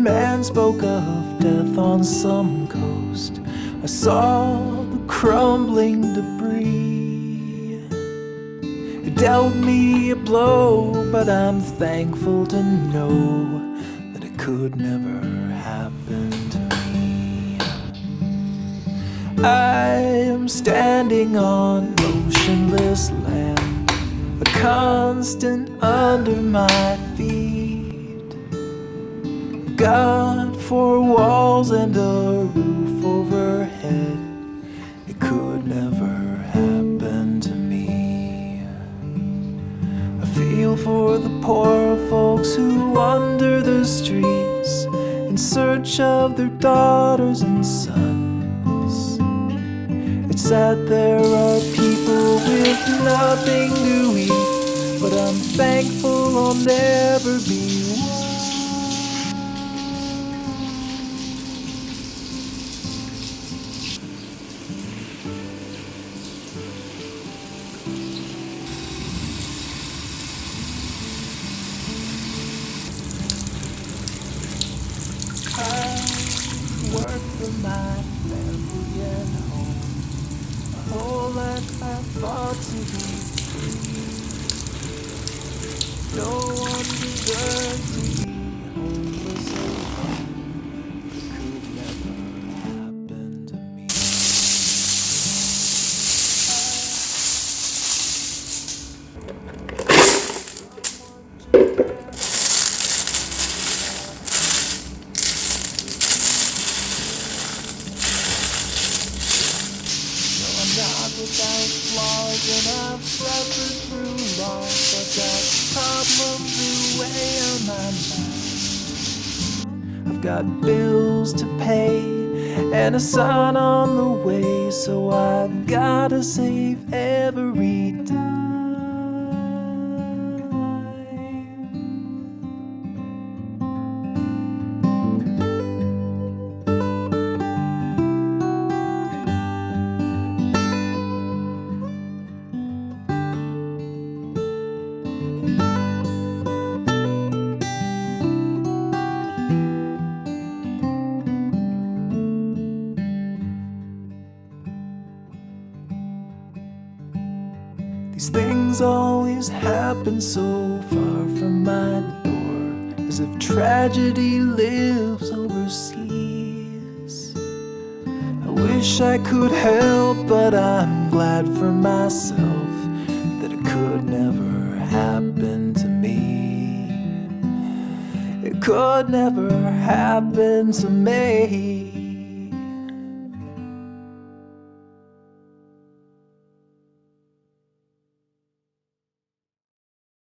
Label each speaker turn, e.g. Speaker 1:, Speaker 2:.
Speaker 1: man spoke of death on some coast. I saw the crumbling debris. It dealt me a blow, but I'm thankful to know that it could never happen to me. I am standing on motionless land, a constant under my feet. God, four walls and a roof overhead, it could never happen to me. I feel for the poor folks who wander the streets in search of their daughters and sons. It's sad there are people with nothing to eat, but I'm thankful I'll never be one. I work for my family at home, my whole life I fought to be free. No one deserves to be homeless alone. It could never happen to me. Not without flaws, and I've suffered through loss. I've got problems away on my mind. I've got bills to pay and a son on the way, so I've gotta save every dime. These things always happen so far from my door, as if tragedy lives overseas. I wish I could help, but I'm glad for myself that it could never happen to me. It could never happen to me.